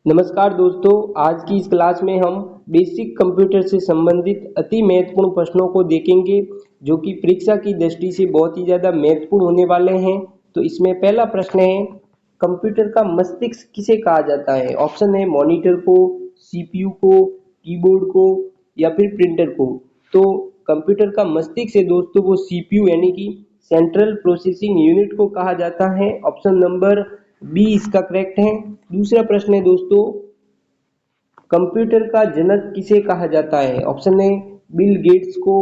नमस्कार दोस्तों, आज की इस क्लास में हम बेसिक कंप्यूटर से संबंधित अति महत्वपूर्ण प्रश्नों को देखेंगे जो कि परीक्षा की दृष्टि से बहुत ही ज़्यादा महत्वपूर्ण होने वाले हैं। तो इसमें पहला प्रश्न है, कंप्यूटर का मस्तिष्क किसे कहा जाता है? ऑप्शन है मॉनिटर को, सीपीयू को, कीबोर्ड को या फिर प्रिंटर को। तो कंप्यूटर का मस्तिष्क है दोस्तों वो सीपीयू यानी कि सेंट्रल प्रोसेसिंग यूनिट को कहा जाता है। ऑप्शन नंबर बी इसका करेक्ट है। दूसरा प्रश्न है दोस्तों, कंप्यूटर का जनक किसे कहा जाता है? ऑप्शन है बिल गेट्स को,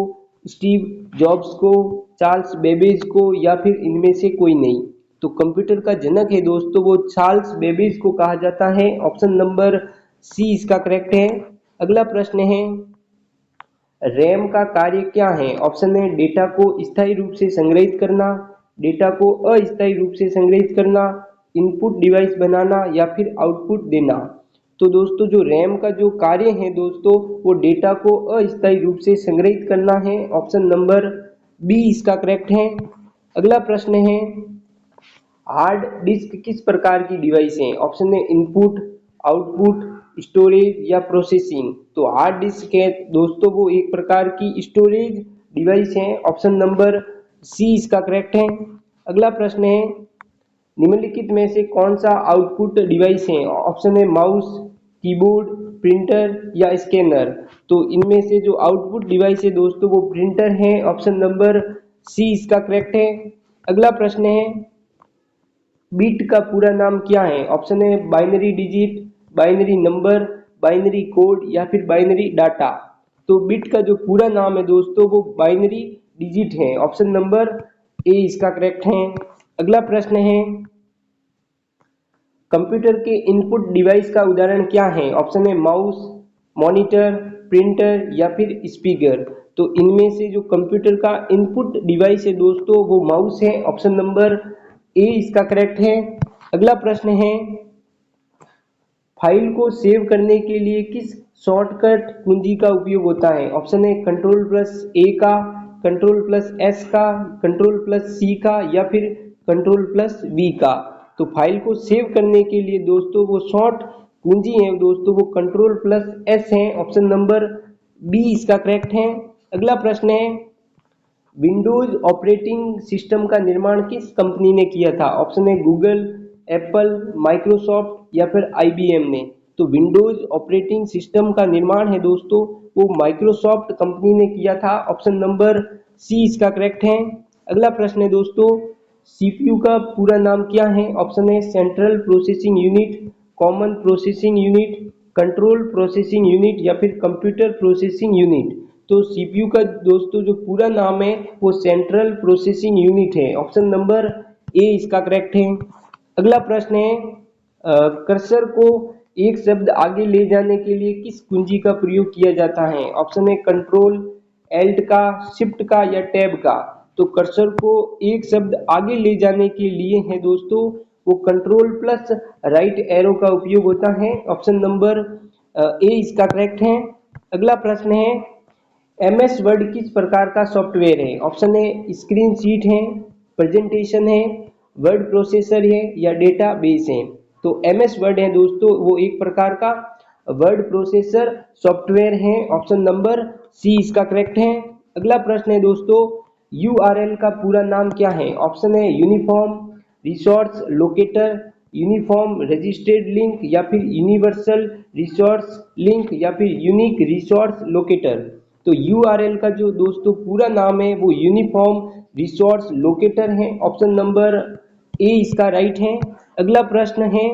स्टीव जॉब्स को, चार्ल्स बेबेज को या फिर इनमें से कोई नहीं। तो कंप्यूटर का जनक है दोस्तों वो चार्ल्स बेबेज को कहा जाता है। ऑप्शन नंबर सी इसका करेक्ट है। अगला प्रश्न है, रैम का कार्य क्या है? ऑप्शन है डेटा को स्थायी रूप से संग्रहित करना, डेटा को अस्थायी रूप से संग्रहित करना, इनपुट डिवाइस बनाना या फिर आउटपुट देना। तो दोस्तों जो रैम का जो कार्य है दोस्तों वो डेटा को अस्थायी रूप से संग्रहित करना है। ऑप्शन नंबर बी इसका करेक्ट है। अगला प्रश्न है, हार्ड डिस्क किस प्रकार की डिवाइस है? ऑप्शन है इनपुट, आउटपुट, स्टोरेज या प्रोसेसिंग। तो हार्ड डिस्क है दोस्तों वो एक प्रकार की स्टोरेज डिवाइस है। ऑप्शन नंबर सी इसका करेक्ट है। अगला प्रश्न है, निम्नलिखित में से कौन सा आउटपुट डिवाइस है? ऑप्शन है माउस, कीबोर्ड, प्रिंटर या स्कैनर। तो इनमें से जो आउटपुट डिवाइस है दोस्तों वो प्रिंटर है। ऑप्शन नंबर सी इसका करेक्ट है। अगला प्रश्न है, बिट का पूरा नाम क्या है? ऑप्शन है binary digit, binary number, binary code या फिर बाइनरी डाटा। तो बिट का जो पूरा नाम है दोस्तों वो बाइनरी डिजिट है। ऑप्शन नंबर ए इसका करेक्ट है। अगला प्रश्न है, कंप्यूटर के इनपुट डिवाइस का उदाहरण क्या है? ऑप्शन है माउस, मॉनिटर, प्रिंटर या फिर स्पीकर। तो इनमें से जो कंप्यूटर का इनपुट डिवाइस है दोस्तों वो माउस है। ऑप्शन नंबर ए इसका करेक्ट है। अगला प्रश्न है, फाइल को सेव करने के लिए किस शॉर्टकट कुंजी का उपयोग होता है? ऑप्शन है कंट्रोल प्लस ए का, कंट्रोल प्लस एस का, कंट्रोल प्लस सी का या फिर कंट्रोल प्लस वी का। तो फाइल को सेव करने के लिए दोस्तों वो शॉर्ट कुंजी है दोस्तों वो कंट्रोल प्लस एस है। ऑप्शन नंबर बी इसका करेक्ट है। अगला प्रश्न है, विंडोज ऑपरेटिंग सिस्टम का निर्माण किस कंपनी ने किया था? ऑप्शन है गूगल, एप्पल, माइक्रोसॉफ्ट या फिर आईबीएम ने। तो विंडोज ऑपरेटिंग सिस्टम का निर्माण है दोस्तों वो माइक्रोसॉफ्ट कंपनी ने किया था। ऑप्शन नंबर सी इसका करेक्ट है। अगला प्रश्न है दोस्तों, सीपीयू का पूरा नाम क्या है? ऑप्शन है central processing unit, common processing unit, control processing unit या फिर कंप्यूटर प्रोसेसिंग यूनिट। तो सीपीयू का दोस्तों जो पूरा नाम है वो सेंट्रल प्रोसेसिंग यूनिट है। ऑप्शन नंबर ए इसका करेक्ट है। अगला प्रश्न है, कर्सर को एक शब्द आगे ले जाने के लिए किस कुंजी का प्रयोग किया जाता है? ऑप्शन है कंट्रोल एल्ट का, शिफ्ट का या टैब का। तो कर्सर को एक शब्द आगे ले जाने के लिए है दोस्तों वो कंट्रोल प्लस राइट एरो का उपयोग होता है। ऑप्शन नंबर ए इसका करेक्ट है। अगला प्रश्न है, एमएस वर्ड किस प्रकार का सॉफ्टवेयर है? ऑप्शन है स्क्रीन शीट है, प्रेजेंटेशन है, वर्ड प्रोसेसर है या डेटा बेस है। तो एमएस वर्ड है दोस्तों वो एक प्रकार का वर्ड प्रोसेसर सॉफ्टवेयर है। ऑप्शन नंबर सी इसका करेक्ट है। अगला प्रश्न है दोस्तों, यूआरएल का पूरा नाम क्या है? ऑप्शन है uniform resource locator, uniform registered link या फिर यूनिवर्सल रिसोर्स लिंक या फिर यूनिक रिसोर्स लोकेटर। तो यूआरएल का जो दोस्तों पूरा नाम है वो यूनिफॉर्म रिसोर्स लोकेटर है। ऑप्शन नंबर ए इसका राइट है। अगला प्रश्न है,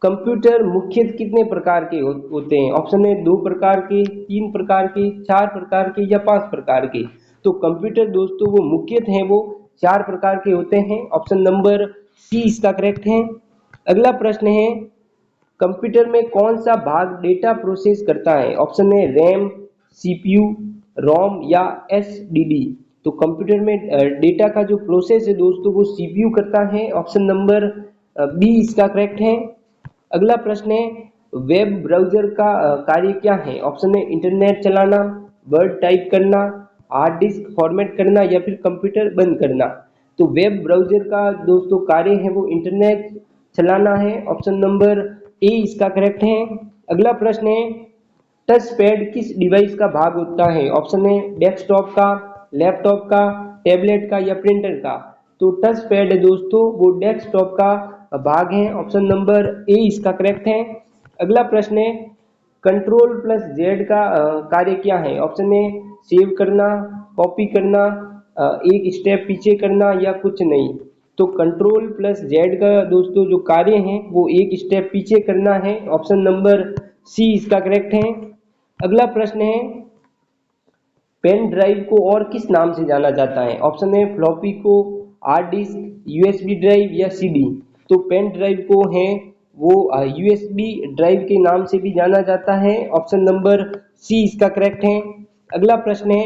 कंप्यूटर मुख्यतः कितने प्रकार के होते हैं? ऑप्शन है दो प्रकार के, तीन प्रकार के, चार प्रकार के या पांच प्रकार के। तो कंप्यूटर दोस्तों वो मुख्यतः है वो चार प्रकार के होते हैं। ऑप्शन नंबर सी इसका करेक्ट है। अगला प्रश्न है, कंप्यूटर में कौन सा भाग डेटा प्रोसेस करता है? ऑप्शन है रैम, सीपीयू, रोम या एसडीडी। तो कंप्यूटर में डेटा का जो प्रोसेस है दोस्तों वो सीपीयू करता है। ऑप्शन नंबर बी इसका करेक्ट है। अगला प्रश्न है, वेब ब्राउजर का कार्य क्या है? ऑप्शन है इंटरनेट चलाना, वर्ड टाइप करना, हार्ड डिस्क फॉर्मेट करना या फिर कंप्यूटर बंद करना। तो वेब ब्राउजर का दोस्तों कार्य है वो इंटरनेट चलाना है। ऑप्शन नंबर ए इसका करेक्ट है। अगला प्रश्न है टच पैड किस डिवाइस का भाग होता है? ऑप्शन है डेस्कटॉप का, लैपटॉप का, टैबलेट का या प्रिंटर का। तो टच पैड है दोस्तों वो डेस्कटॉप का भाग है। ऑप्शन नंबर ए इसका करेक्ट है। अगला प्रश्न है कंट्रोल प्लस जेड का कार्य क्या है? ऑप्शन ए सेव करना, कॉपी करना, एक स्टेप पीछे करना या कुछ नहीं। तो कंट्रोल प्लस जेड का दोस्तों जो कार्य है वो एक स्टेप पीछे करना है। ऑप्शन नंबर सी इसका करेक्ट है। अगला प्रश्न है पेन ड्राइव को और किस नाम से जाना जाता है? ऑप्शन है फ्लॉपी को, हार्ड डिस्क, यूएसबी ड्राइव या सीडी। तो पेन ड्राइव को है वो यूएसबी ड्राइव के नाम से भी जाना जाता है। ऑप्शन नंबर सी इसका करेक्ट है। अगला प्रश्न है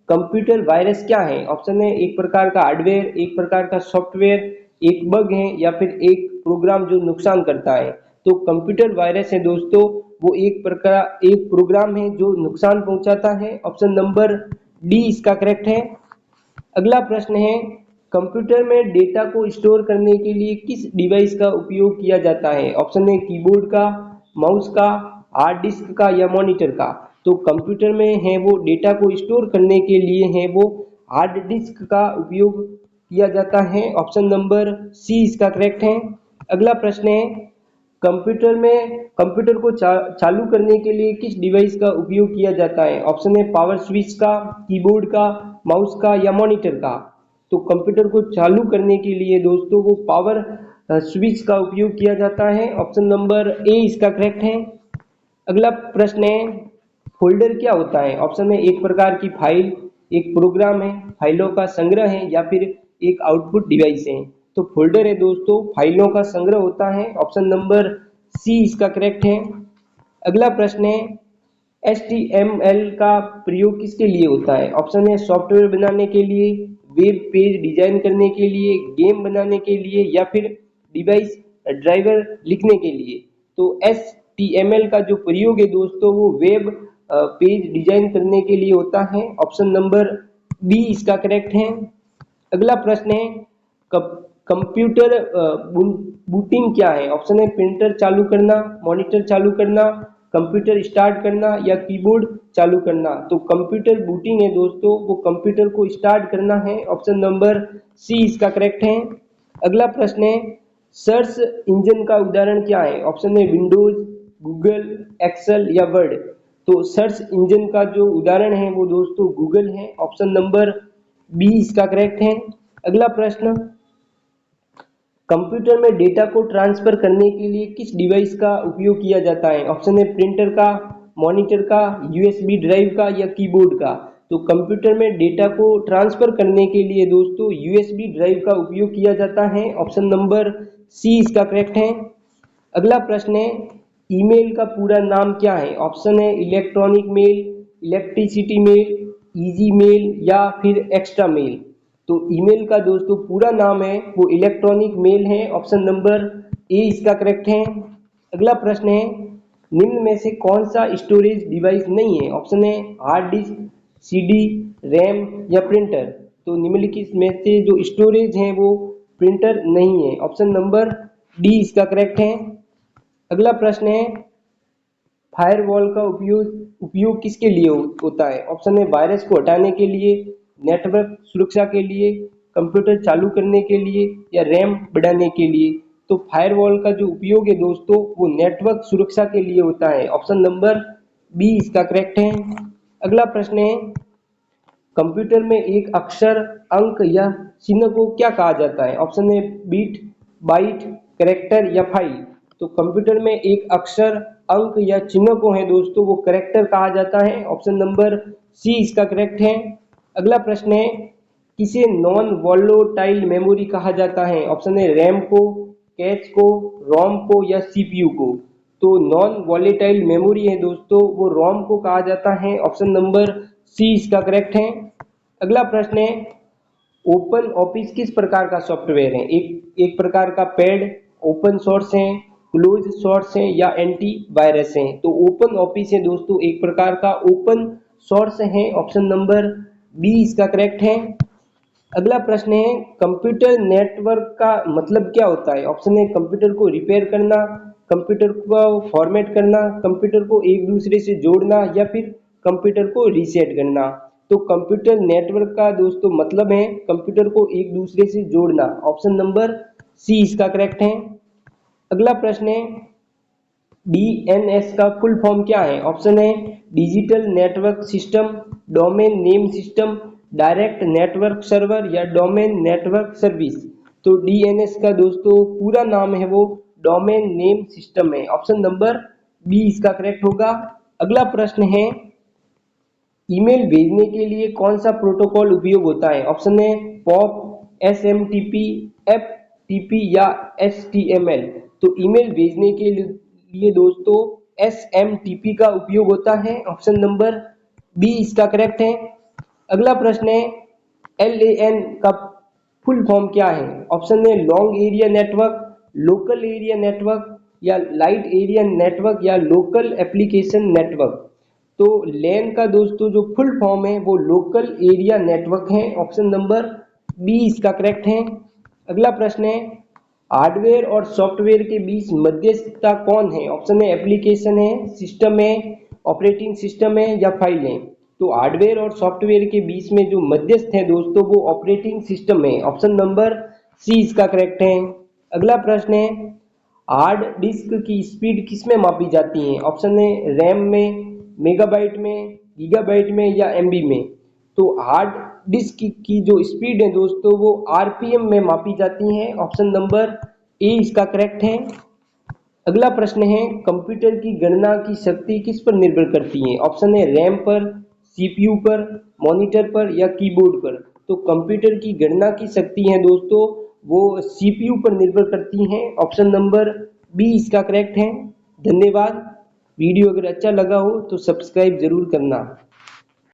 कंप्यूटर वायरस क्या है? ऑप्शन है एक प्रकार का हार्डवेयर, एक प्रकार का सॉफ्टवेयर, एक बग है या फिर एक प्रोग्राम जो नुकसान करता है। तो कंप्यूटर वायरस है दोस्तों वो एक प्रोग्राम है जो नुकसान पहुंचाता है। ऑप्शन नंबर डी इसका करेक्ट है। अगला प्रश्न है कंप्यूटर में डेटा को स्टोर करने के लिए किस डिवाइस का उपयोग किया जाता है? ऑप्शन है कीबोर्ड का, माउस का, हार्ड डिस्क का या मॉनिटर का। तो कंप्यूटर में है वो डेटा को स्टोर करने के लिए है वो हार्ड डिस्क का उपयोग किया जाता है। ऑप्शन नंबर सी इसका करेक्ट है। अगला प्रश्न है कंप्यूटर को चालू करने के लिए किस डिवाइस का उपयोग किया जाता है? ऑप्शन है पावर स्विच का, कीबोर्ड का, माउस का या मॉनिटर का। तो कंप्यूटर को चालू करने के लिए दोस्तों वो पावर स्विच का उपयोग किया जाता है। ऑप्शन नंबर ए इसका करेक्ट है। अगला प्रश्न है फोल्डर क्या होता है? ऑप्शन है एक प्रकार की फाइल, एक प्रोग्राम है, फाइलों का संग्रह है या फिर एक आउटपुट डिवाइस है। तो फोल्डर है दोस्तों फाइलों का संग्रह होता है। ऑप्शन नंबर सी इसका करेक्ट है। अगला प्रश्न है HTML का प्रयोग किसके लिए होता है? ऑप्शन है सॉफ्टवेयर बनाने के लिए, वेब पेज डिजाइन करने के लिए, गेम बनाने के लिए या फिर डिवाइस ड्राइवर लिखने के लिए। तो HTML का जो प्रयोग है दोस्तों वो वेब पेज डिजाइन करने के लिए होता है। ऑप्शन नंबर बी इसका करेक्ट है। अगला प्रश्न है कंप्यूटर बूटिंग क्या है? ऑप्शन है प्रिंटर चालू करना, मॉनिटर चालू करना, कंप्यूटर स्टार्ट करना या कीबोर्ड चालू करना। तो कंप्यूटर बूटिंग है दोस्तों वो कंप्यूटर को स्टार्ट करना है। ऑप्शन नंबर सी इसका करेक्ट है। अगला प्रश्न है सर्च इंजन का उदाहरण क्या है? ऑप्शन है विंडोज, गूगल, एक्सेल या वर्ड। तो सर्च इंजन का जो उदाहरण है वो दोस्तों गूगल है। ऑप्शन नंबर बी इसका करेक्ट है। अगला प्रश्न कंप्यूटर में डेटा को ट्रांसफर करने के लिए किस डिवाइस का उपयोग किया जाता है? ऑप्शन है प्रिंटर का, मॉनिटर का, यूएसबी ड्राइव का या कीबोर्ड का। तो कंप्यूटर में डेटा को ट्रांसफर करने के लिए दोस्तों यूएसबी ड्राइव का उपयोग किया जाता है। ऑप्शन नंबर सी इसका करेक्ट है। अगला प्रश्न है ईमेल का पूरा नाम क्या है? ऑप्शन है electronic mail, electricity mail, easy mail या फिर एक्स्ट्रा मेल। तो ईमेल का दोस्तों पूरा नाम है वो इलेक्ट्रॉनिक मेल है। ऑप्शन नंबर ए इसका करेक्ट है। अगला प्रश्न है निम्न में से कौन सा स्टोरेज डिवाइस नहीं है? ऑप्शन है हार्ड डिस्क, सीडी, रैम या प्रिंटर। तो निम्नलिखित में से जो स्टोरेज है वो प्रिंटर नहीं है। ऑप्शन नंबर डी इसका करेक्ट है। अगला प्रश्न है फायरवॉल का उपयोग किसके लिए होता है? ऑप्शन है वायरस को हटाने के लिए, नेटवर्क सुरक्षा के लिए, कंप्यूटर चालू करने के लिए या रैम बढ़ाने के लिए। तो फायरवॉल का जो उपयोग है दोस्तों वो नेटवर्क सुरक्षा के लिए होता है। ऑप्शन नंबर बी इसका करेक्ट है। अगला प्रश्न है कंप्यूटर में एक अक्षर, अंक या चिन्ह को क्या कहा जाता है? ऑप्शन है बीट, बाइट, कैरेक्टर या फाइल। तो कंप्यूटर में एक अक्षर, अंक या चिन्ह को है दोस्तों वो कैरेक्टर कहा जाता है। ऑप्शन नंबर सी इसका करेक्ट है। अगला प्रश्न है किसे नॉन वोलेटाइल मेमोरी कहा जाता है? ऑप्शन है रैम को, कैश को, रोम को या सीपीयू को। तो नॉन वोलेटाइल मेमोरी है दोस्तों वो रोम को कहा जाता है। ऑप्शन नंबर सी इसका करेक्ट है। अगला प्रश्न है ओपन ऑफिस किस प्रकार का सॉफ्टवेयर है? एक प्रकार का पेड, ओपन सोर्स है, क्लोज सोर्स है या एंटी वायरस है। तो ओपन ऑफिस है दोस्तों एक प्रकार का ओपन सोर्स है। ऑप्शन नंबर बी इसका करेक्ट है। अगला प्रश्न है कंप्यूटर नेटवर्क का मतलब क्या होता है? ऑप्शन है कंप्यूटर को रिपेयर करना, कंप्यूटर को फॉर्मेट करना, कंप्यूटर को एक दूसरे से जोड़ना या फिर कंप्यूटर को रीसेट करना। तो कंप्यूटर नेटवर्क का दोस्तों मतलब है कंप्यूटर को एक दूसरे से जोड़ना। ऑप्शन नंबर सी इसका करेक्ट है। अगला प्रश्न है डीएनएस का फुल फॉर्म क्या है? ऑप्शन है digital network system, domain name system, direct network server या डोमेन नेटवर्क सर्विस। तो डीएनएस का दोस्तों पूरा नाम है वो डोमेन नेम सिस्टम है। ऑप्शन नंबर बी इसका करेक्ट होगा। अगला प्रश्न है ईमेल भेजने के लिए कौन सा प्रोटोकॉल उपयोग होता है? ऑप्शन है पॉप, एसएमटीपी, एफटीपी या एचटीएमएल। तो ईमेल भेजने के लिए दोस्तों एसएमटीपी का उपयोग होता है। ऑप्शन नंबर बी इसका करेक्ट है। अगला प्रश्न है एलएएन का फुल फॉर्म क्या है? ऑप्शन है long area network, local area network या लाइट एरिया नेटवर्क या लोकल एप्लीकेशन नेटवर्क। तो लैन का दोस्तों जो फुल फॉर्म है वो लोकल एरिया नेटवर्क है। ऑप्शन नंबर बी इसका करेक्ट है। अगला प्रश्न है हार्डवेयर और सॉफ्टवेयर के बीच मध्यस्थता कौन है? ऑप्शन है एप्लीकेशन है, सिस्टम है, ऑपरेटिंग सिस्टम है या फाइल है। तो हार्डवेयर और सॉफ्टवेयर के बीच में जो मध्यस्थ है दोस्तों वो ऑपरेटिंग सिस्टम है। ऑप्शन नंबर सी इसका करेक्ट है। अगला प्रश्न है हार्ड डिस्क की स्पीड किस में मापी जाती है? ऑप्शन है रैम में, मेगाबाइट में, गीगाबाइट में या एमबी में। तो हार्ड डिस्क की जो स्पीड है दोस्तों वो आरपीएम में मापी जाती है। ऑप्शन नंबर ए इसका करेक्ट है। अगला प्रश्न है कंप्यूटर की गणना की शक्ति किस पर निर्भर करती है? ऑप्शन है रैम पर, सीपीयू पर, मॉनिटर पर या कीबोर्ड पर। तो कंप्यूटर की गणना की शक्ति है दोस्तों वो सीपीयू पर निर्भर करती हैं। ऑप्शन नंबर बी इसका करेक्ट है। धन्यवाद। वीडियो अगर अच्छा लगा हो तो सब्सक्राइब जरूर करना।